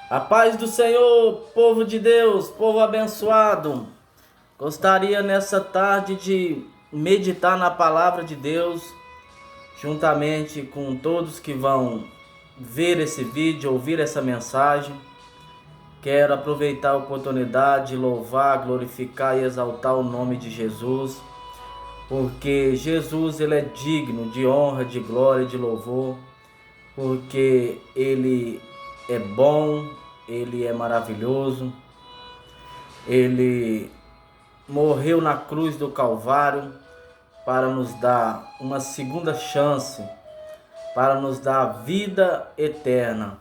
A paz do Senhor, povo de Deus, povo abençoado. Gostaria nessa tarde de meditar na palavra de Deus, juntamente com todos que vão ver esse vídeo, ouvir essa mensagem. Quero aproveitar a oportunidade de louvar, glorificar e exaltar o nome de Jesus, porque Jesus ele é digno de honra, de glória e de louvor, porque ele é bom, ele é maravilhoso, ele morreu na cruz do Calvário para nos dar uma segunda chance, para nos dar vida eterna.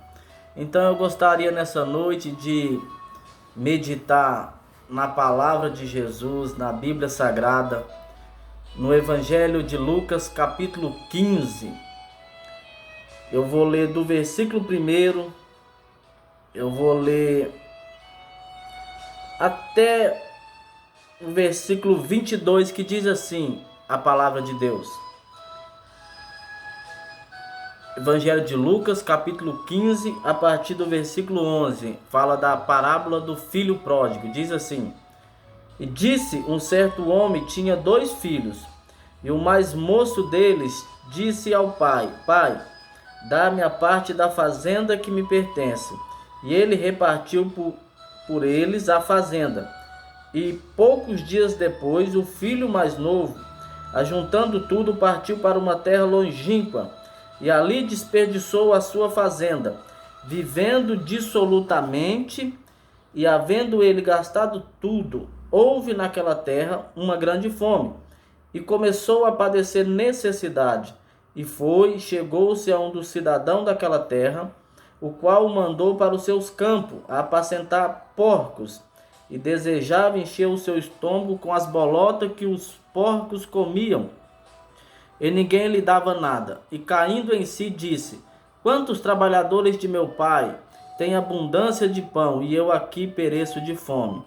Então eu gostaria nessa noite de meditar na palavra de Jesus, na Bíblia Sagrada, no Evangelho de Lucas, capítulo 15. Eu vou ler do versículo 1, eu vou ler até o versículo 22, que diz assim a palavra de Deus. Evangelho de Lucas, capítulo 15, a partir do versículo 11, fala da parábola do filho pródigo. Diz assim: E disse um certo homem tinha 2 filhos, e o mais moço deles disse ao pai: Pai, dá-me a parte da fazenda que me pertence. E ele repartiu por eles a fazenda. E poucos dias depois, o filho mais novo, ajuntando tudo, partiu para uma terra longínqua, e ali desperdiçou a sua fazenda, vivendo dissolutamente. E havendo ele gastado tudo, houve naquela terra uma grande fome, e começou a padecer necessidade. E chegou-se a um dos cidadãos daquela terra, o qual o mandou para os seus campos a apacentar porcos, e desejava encher o seu estômago com as bolotas que os porcos comiam, e ninguém lhe dava nada. E caindo em si, disse: Quantos trabalhadores de meu pai têm abundância de pão, e eu aqui pereço de fome?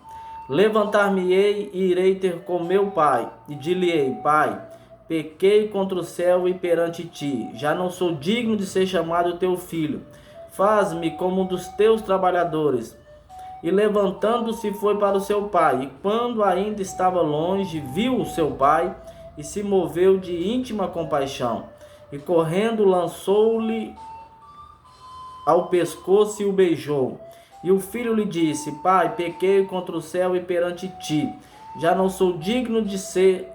Levantar-me-ei e irei ter com meu pai, e dir-lhe-ei: Pai, pequei contra o céu e perante ti, já não sou digno de ser chamado teu filho. Faz-me como um dos teus trabalhadores. E levantando-se foi para o seu pai, e quando ainda estava longe, viu o seu pai, e se moveu de íntima compaixão, e correndo lançou-lhe ao pescoço e o beijou. E o filho lhe disse: Pai, pequei contra o céu e perante ti, já não sou digno de ser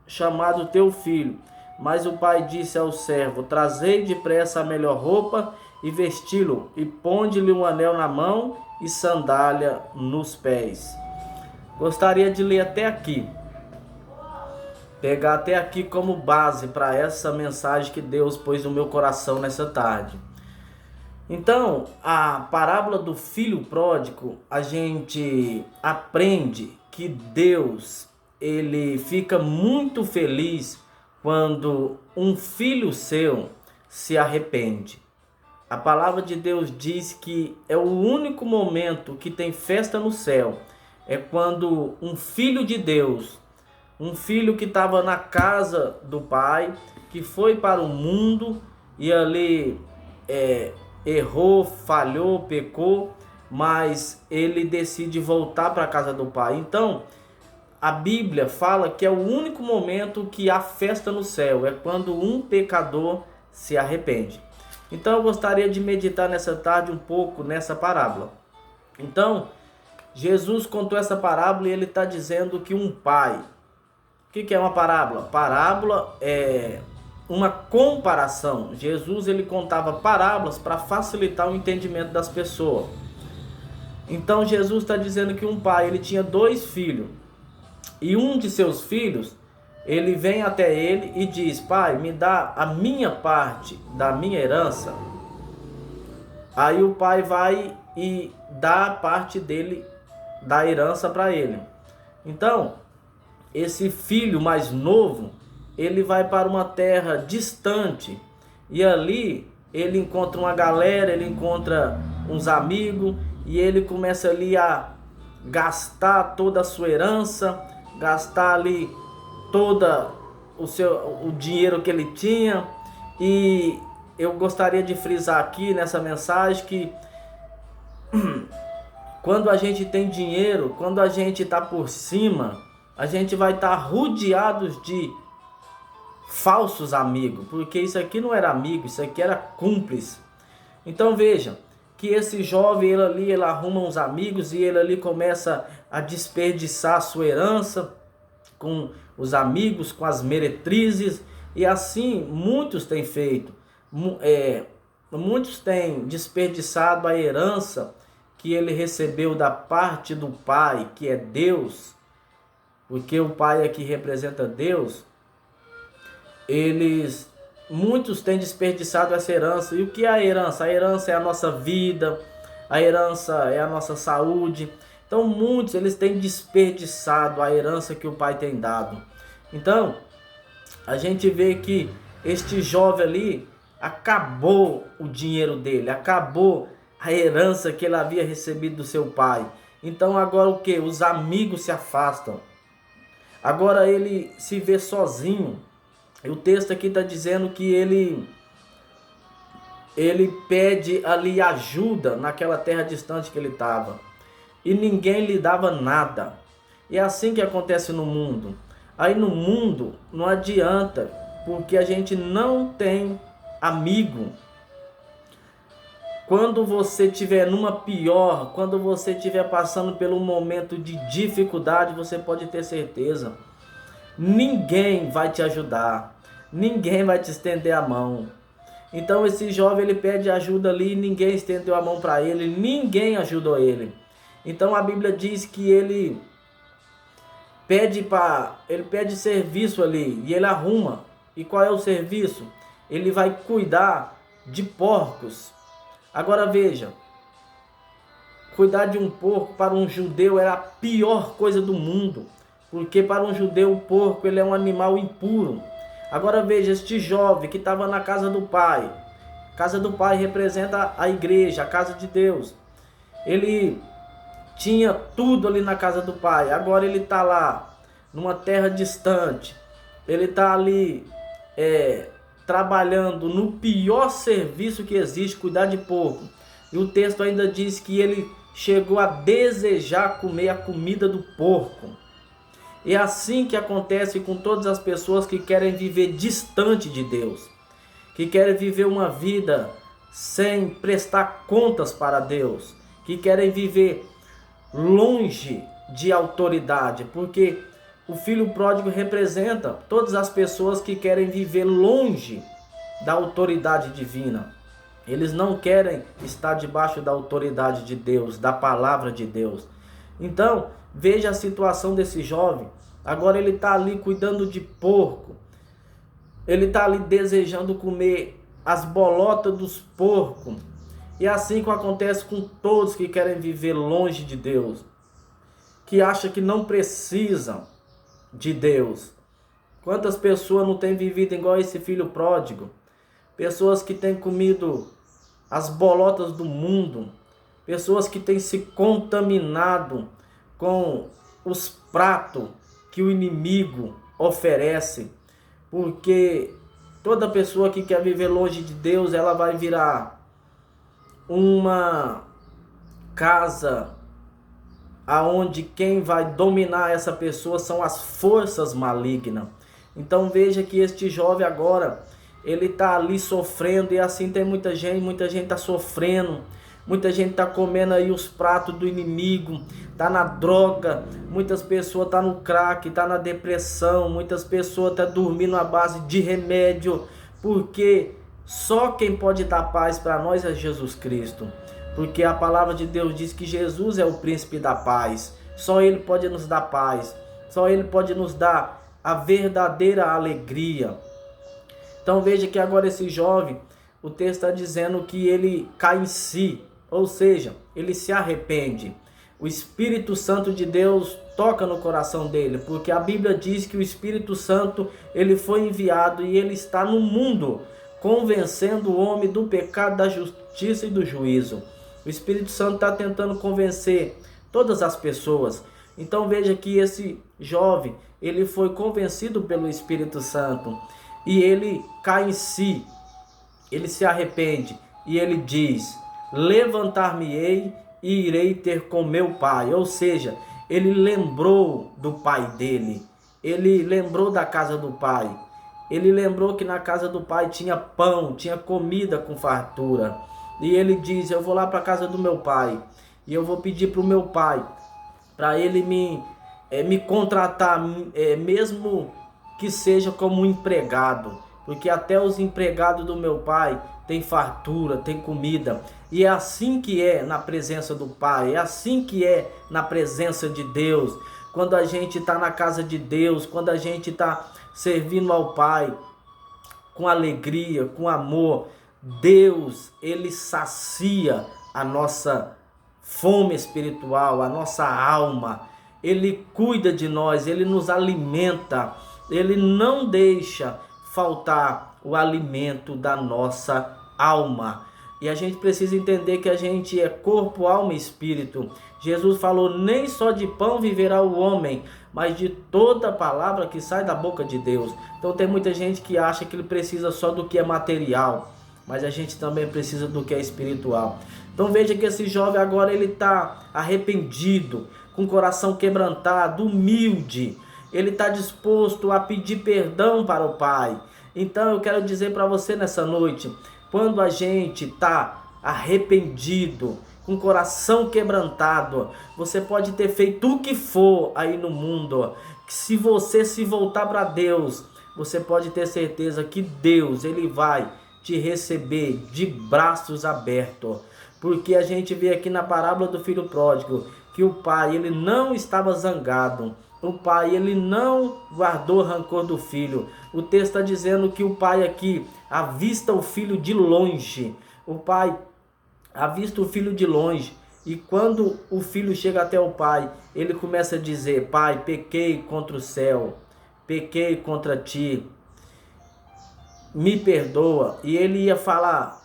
chamado teu filho. Mas o pai disse ao servo: Trazei depressa a melhor roupa e vesti-lo, e ponde-lhe um anel na mão e sandália nos pés. Gostaria de ler até aqui, pegar até aqui como base para essa mensagem que Deus pôs no meu coração nessa tarde. Então, a parábola do filho pródigo, a gente aprende que Deus, ele fica muito feliz quando um filho seu se arrepende. A palavra de Deus diz que é o único momento que tem festa no céu, é quando um filho de Deus, um filho que estava na casa do pai, que foi para o mundo e ali errou, falhou, pecou, mas ele decide voltar para a casa do pai. Então, a Bíblia fala que é o único momento que há festa no céu, é quando um pecador se arrepende. Então eu gostaria de meditar nessa tarde um pouco nessa parábola. Então, Jesus contou essa parábola e ele está dizendo que um pai... O que é uma parábola? Parábola é uma comparação. Jesus ele contava parábolas para facilitar o entendimento das pessoas. Então Jesus está dizendo que um pai ele tinha 2 filhos. E um de seus filhos, ele vem até ele e diz: Pai, me dá a minha parte da minha herança. Aí o pai vai e dá a parte dele da herança para ele. Então, esse filho mais novo, ele vai para uma terra distante. E ali ele encontra uma galera, ele encontra uns amigos. E ele começa ali a gastar toda a sua herança, gastar ali toda o dinheiro que ele tinha. E eu gostaria de frisar aqui nessa mensagem que quando a gente tem dinheiro, quando a gente está por cima, a gente vai estar rodeados de falsos amigos, porque isso aqui não era amigo, isso aqui era cúmplice. Então veja que esse jovem, ele arruma uns amigos e ele ali começa a desperdiçar a sua herança com os amigos, com as meretrizes, e assim muitos têm feito. Muitos têm desperdiçado a herança que ele recebeu da parte do Pai, que é Deus, porque o Pai aqui representa Deus. Muitos têm desperdiçado essa herança. E o que é a herança? A herança é a nossa vida, a herança é a nossa saúde. Então muitos eles têm desperdiçado a herança que o Pai tem dado. Então a gente vê que este jovem ali acabou o dinheiro dele, acabou a herança que ele havia recebido do seu pai. Então agora o que? Os amigos se afastam. Agora ele se vê sozinho. E o texto aqui está dizendo que ele pede ali ajuda naquela terra distante que ele estava. E ninguém lhe dava nada. E é assim que acontece no mundo. Aí no mundo não adianta, porque a gente não tem amigo. Quando você estiver numa pior, quando você estiver passando por um momento de dificuldade, você pode ter certeza, ninguém vai te ajudar, ninguém vai te estender a mão. Então esse jovem ele pede ajuda ali, ninguém estendeu a mão para ele, ninguém ajudou ele. Então a Bíblia diz que ele pede serviço ali e ele arruma. E qual é o serviço? Ele vai cuidar de porcos. Agora veja, cuidar de um porco para um judeu era a pior coisa do mundo, porque para um judeu o porco ele é um animal impuro. Agora veja, este jovem que estava na casa do pai. Casa do pai representa a igreja, a casa de Deus. Ele tinha tudo ali na casa do pai. Agora ele está lá, numa terra distante. Ele está ali trabalhando no pior serviço que existe, cuidar de porco. E o texto ainda diz que ele chegou a desejar comer a comida do porco. É assim que acontece com todas as pessoas que querem viver distante de Deus, que querem viver uma vida sem prestar contas para Deus, que querem viver longe de autoridade, porque o filho pródigo representa todas as pessoas que querem viver longe da autoridade divina. Eles não querem estar debaixo da autoridade de Deus, da palavra de Deus. Então, veja a situação desse jovem. Agora ele está ali cuidando de porco. Ele está ali desejando comer as bolotas dos porcos. E assim que acontece com todos que querem viver longe de Deus, que acham que não precisam de Deus. Quantas pessoas não têm vivido igual esse filho pródigo? Pessoas que têm comido as bolotas do mundo. Pessoas que têm se contaminado com os pratos que o inimigo oferece. Porque toda pessoa que quer viver longe de Deus, ela vai virar uma casa aonde quem vai dominar essa pessoa são as forças malignas. Então veja que este jovem agora, ele está ali sofrendo, e assim tem muita gente está sofrendo, muita gente está comendo aí os pratos do inimigo, está na droga, muitas pessoas estão no crack, está na depressão, muitas pessoas estão dormindo à base de remédio, porque só quem pode dar paz para nós é Jesus Cristo. Porque a palavra de Deus diz que Jesus é o príncipe da paz. Só Ele pode nos dar paz. Só Ele pode nos dar a verdadeira alegria. Então veja que agora esse jovem, o texto está dizendo que ele cai em si. Ou seja, ele se arrepende. O Espírito Santo de Deus toca no coração dele. Porque a Bíblia diz que o Espírito Santo ele foi enviado e ele está no mundo, convencendo o homem do pecado, da justiça e do juízo. O Espírito Santo está tentando convencer todas as pessoas. Então veja que esse jovem, ele foi convencido pelo Espírito Santo. E ele cai em si. Ele se arrepende. E ele diz: levantar-me-ei e irei ter com meu pai. Ou seja, ele lembrou do pai dele, ele lembrou da casa do pai, ele lembrou que na casa do pai tinha pão, tinha comida com fartura. E ele diz: eu vou lá para a casa do meu pai e eu vou pedir para o meu pai para ele me contratar, mesmo que seja como um empregado, porque até os empregados do meu pai têm fartura, têm comida. E é assim que é na presença do Pai, é assim que é na presença de Deus. Quando a gente está na casa de Deus, quando a gente está servindo ao Pai com alegria, com amor, Deus, ele sacia a nossa fome espiritual, a nossa alma. Ele cuida de nós, ele nos alimenta, ele não deixa faltar o alimento da nossa alma. E a gente precisa entender que a gente é corpo, alma e espírito. Jesus falou: nem só de pão viverá o homem, mas de toda palavra que sai da boca de Deus. Então tem muita gente que acha que ele precisa só do que é material, mas a gente também precisa do que é espiritual. Então veja que esse jovem agora ele está arrependido, com o coração quebrantado, humilde. Ele está disposto a pedir perdão para o Pai. Então eu quero dizer para você nessa noite, quando a gente está arrependido, com o coração quebrantado, você pode ter feito o que for aí no mundo, que se você se voltar para Deus, você pode ter certeza que Deus, ele vai te receber de braços abertos. Porque a gente vê aqui na parábola do filho pródigo que o pai, ele não estava zangado. O pai, ele não guardou rancor do filho. O texto está dizendo que o pai aqui avista o filho de longe. O pai avista o filho de longe. E quando o filho chega até o pai, ele começa a dizer: pai, pequei contra o céu, pequei contra ti, me perdoa. E ele ia falar: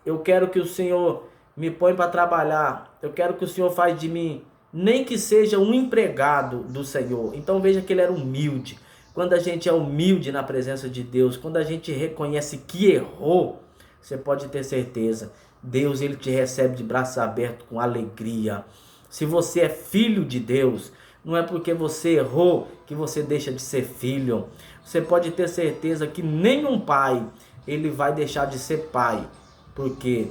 eu quero que o Senhor me põe para trabalhar, eu quero que o Senhor faz de mim, nem que seja um empregado do Senhor. Então veja que ele era humilde. Quando a gente é humilde na presença de Deus, quando a gente reconhece que errou, você pode ter certeza, Deus, ele te recebe de braços abertos com alegria. Se você é filho de Deus, não é porque você errou que você deixa de ser filho. Você pode ter certeza que nenhum pai, ele vai deixar de ser pai, porque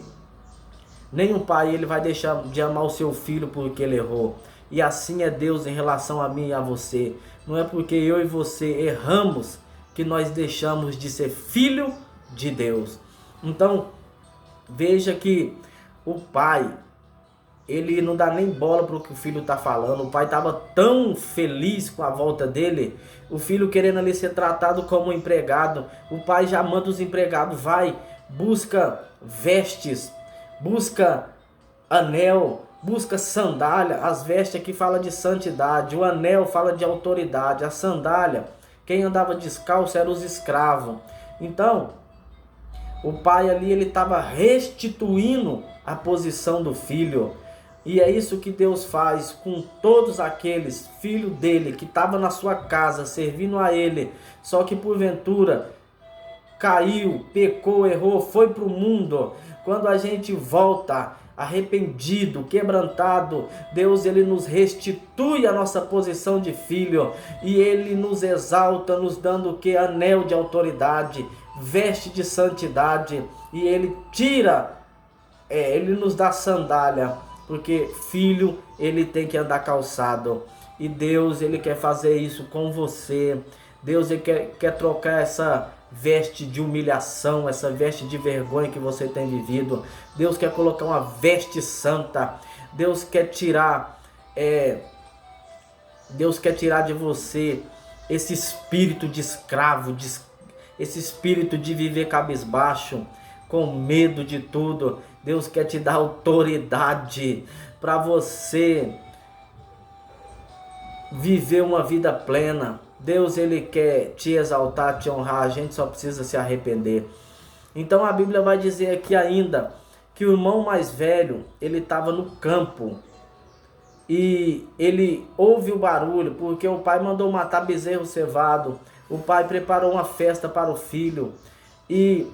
nenhum pai, ele vai deixar de amar o seu filho porque ele errou. E assim é Deus em relação a mim e a você. Não é porque eu e você erramos que nós deixamos de ser filho de Deus. Então, veja que o pai, ele não dá nem bola para o que o filho está falando. O pai estava tão feliz com a volta dele, o filho querendo ali ser tratado como um empregado. O pai já manda os empregados: vai, busca vestes, busca anel, busca sandália. As vestes aqui fala de santidade, o anel fala de autoridade, a sandália, quem andava descalço eram os escravos. Então, o pai ali, ele estava restituindo a posição do filho. E é isso que Deus faz com todos aqueles filhos dele que estavam na sua casa servindo a ele, só que porventura caiu, pecou, errou, foi para o mundo. Quando a gente volta arrependido, quebrantado, Deus, ele nos restitui a nossa posição de filho e ele nos exalta, nos dando o que? Anel de autoridade, veste de santidade, e ele tira, ele nos dá sandália, porque filho, ele tem que andar calçado. E Deus, ele quer fazer isso com você. Deus, ele quer trocar essa veste de humilhação, essa veste de vergonha que você tem vivido. Deus quer colocar uma veste santa. Deus quer tirar de você esse espírito de escravo, esse espírito de viver cabisbaixo, com medo de tudo. Deus quer te dar autoridade para você viver uma vida plena. Deus, ele quer te exaltar, te honrar. A gente só precisa se arrepender. Então a Bíblia vai dizer aqui ainda que o irmão mais velho, ele estava no campo e ele ouve o barulho, porque o pai mandou matar bezerro cevado. O pai preparou uma festa para o filho, e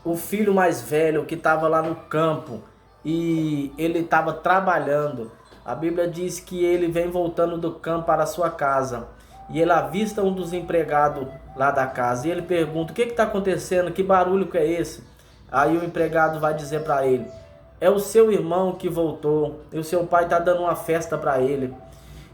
o filho mais velho que estava lá no campo, e ele estava trabalhando. A Bíblia diz que ele vem voltando do campo para a sua casa e ele avista um dos empregados lá da casa e ele pergunta: o que está acontecendo? Que barulho que é esse? Aí o empregado vai dizer para ele: é o seu irmão que voltou e o seu pai está dando uma festa para ele.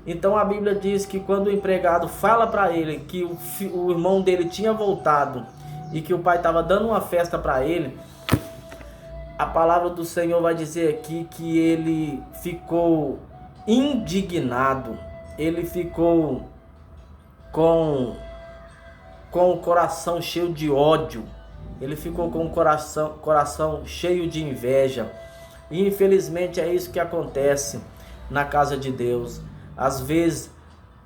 Então a Bíblia diz que quando o empregado fala para ele que o irmão dele tinha voltado e que o pai estava dando uma festa para ele, a palavra do Senhor vai dizer aqui que ele ficou indignado, ele ficou com o coração cheio de ódio, ele ficou com o coração cheio de inveja. E infelizmente é isso que acontece na casa de Deus. Às vezes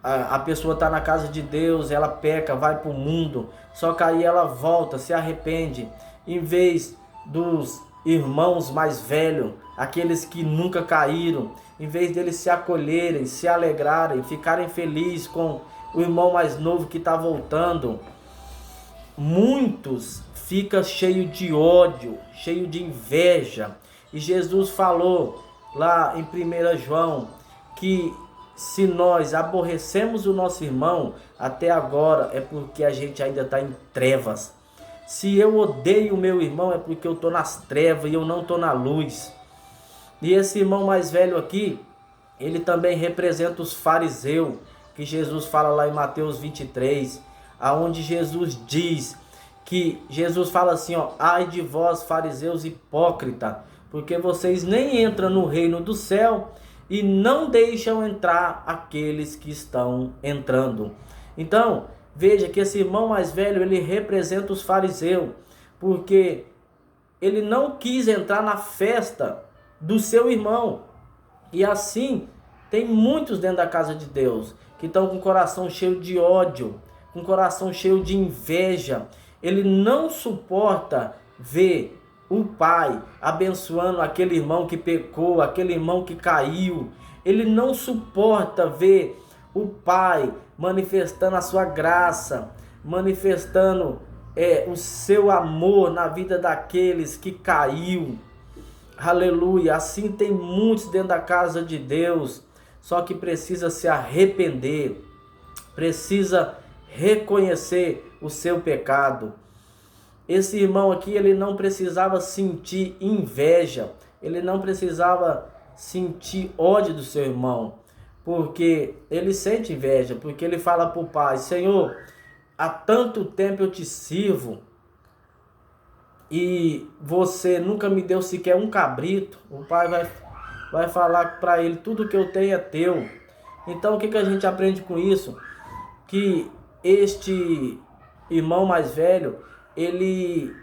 a pessoa está na casa de Deus, ela peca, vai para o mundo, só que aí ela volta, se arrepende, em vez dos irmãos mais velhos, aqueles que nunca caíram, em vez deles se acolherem, se alegrarem, ficarem felizes com o irmão mais novo que está voltando, muitos ficam cheios de ódio, cheio de inveja. E Jesus falou lá em 1 João que se nós aborrecemos o nosso irmão até agora é porque a gente ainda está em trevas. Se eu odeio o meu irmão é porque eu estou nas trevas e eu não estou na luz. E esse irmão mais velho aqui, ele também representa os fariseus, que Jesus fala lá em Mateus 23, aonde Jesus diz que Jesus fala assim, ó: ai de vós fariseus hipócrita, porque vocês nem entram no reino do céu e não deixam entrar aqueles que estão entrando. Então, veja que esse irmão mais velho, ele representa os fariseus, porque ele não quis entrar na festa do seu irmão. E assim, tem muitos dentro da casa de Deus, que estão com o coração cheio de ódio, com o coração cheio de inveja. Ele não suporta ver o pai abençoando aquele irmão que pecou, aquele irmão que caiu. Ele não suporta ver o pai manifestando a sua graça, manifestando o seu amor na vida daqueles que caiu. Aleluia. Assim tem muitos dentro da casa de Deus, só que precisa se arrepender, precisa reconhecer o seu pecado. Esse irmão aqui, ele não precisava sentir inveja, ele não precisava sentir ódio do seu irmão, porque ele sente inveja, porque ele fala para o pai: Senhor, há tanto tempo eu te sirvo e você nunca me deu sequer um cabrito. O pai vai falar para ele: tudo que eu tenho é teu. Então o que a gente aprende com isso? Que este irmão mais velho, ele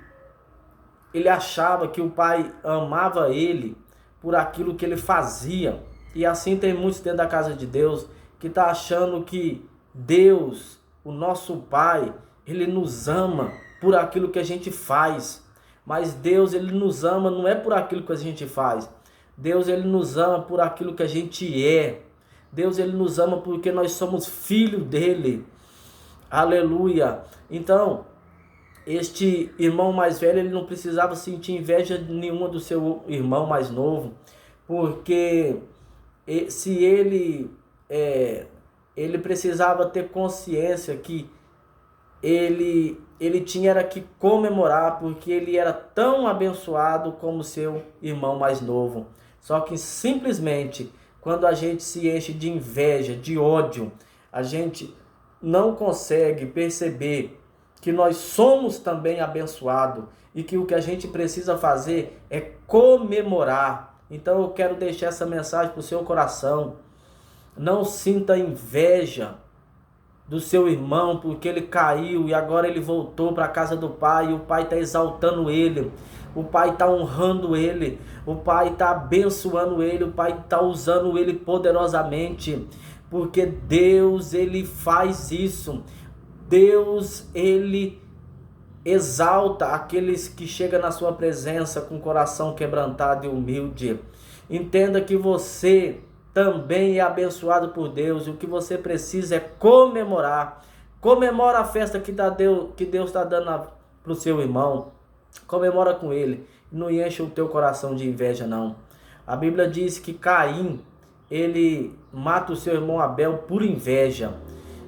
achava que o pai amava ele por aquilo que ele fazia. E assim tem muitos dentro da casa de Deus que está achando que Deus, o nosso Pai, ele nos ama por aquilo que a gente faz. Mas Deus, ele nos ama não é por aquilo que a gente faz. Deus, ele nos ama por aquilo que a gente é. Deus, ele nos ama porque nós somos filhos dele. Aleluia. Então, este irmão mais velho, ele não precisava sentir inveja nenhuma do seu irmão mais novo, porque se ele precisava ter consciência que ele tinha era que comemorar, porque ele era tão abençoado como seu irmão mais novo. Só que simplesmente quando a gente se enche de inveja, de ódio, a gente não consegue perceber que nós somos também abençoados e que o que a gente precisa fazer é comemorar. Então eu quero deixar essa mensagem para o seu coração: não sinta inveja do seu irmão porque ele caiu e agora ele voltou para a casa do pai, e o pai está exaltando ele, o pai está honrando ele, o pai está abençoando ele, o pai está usando ele poderosamente, porque Deus, ele faz isso. Deus, ele exalta aqueles que chegam na sua presença com coração quebrantado e humilde. Entenda que você também é abençoado por Deus, e o que você precisa é comemorar. Comemora a festa que Deus está dando para o seu irmão. Comemora com ele. Não enche o teu coração de inveja, não. A Bíblia diz que Caim, ele mata o seu irmão Abel por inveja.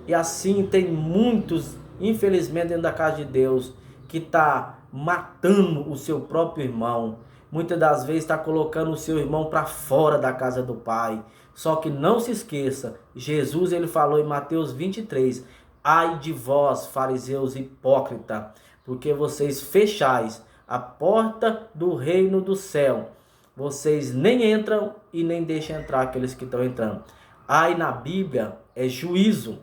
E assim tem muitos, infelizmente, dentro da casa de Deus, que está matando o seu próprio irmão. Muitas das vezes está colocando o seu irmão para fora da casa do Pai. Só que não se esqueça, Jesus ele falou em Mateus 23, ai de vós, fariseus hipócritas, porque vocês fechais a porta do reino do céu. Vocês nem entram e nem deixam entrar aqueles que estão entrando. Ai na Bíblia é juízo.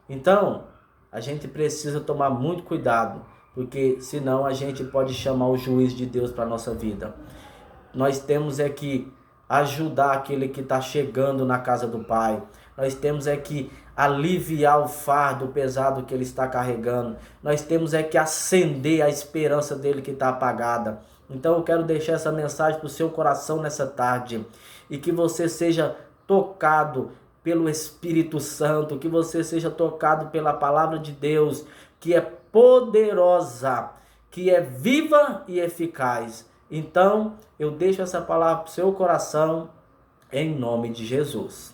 Então, a gente precisa tomar muito cuidado, porque senão a gente pode chamar o juiz de Deus para a nossa vida. Nós temos que ajudar aquele que está chegando na casa do Pai. Nós temos que aliviar o fardo pesado que ele está carregando. Nós temos que acender a esperança dele que está apagada. Então eu quero deixar essa mensagem para o seu coração nessa tarde. E que você seja tocado pelo Espírito Santo, que você seja tocado pela palavra de Deus, que é poderosa, que é viva e eficaz. Então, eu deixo essa palavra para o seu coração, em nome de Jesus.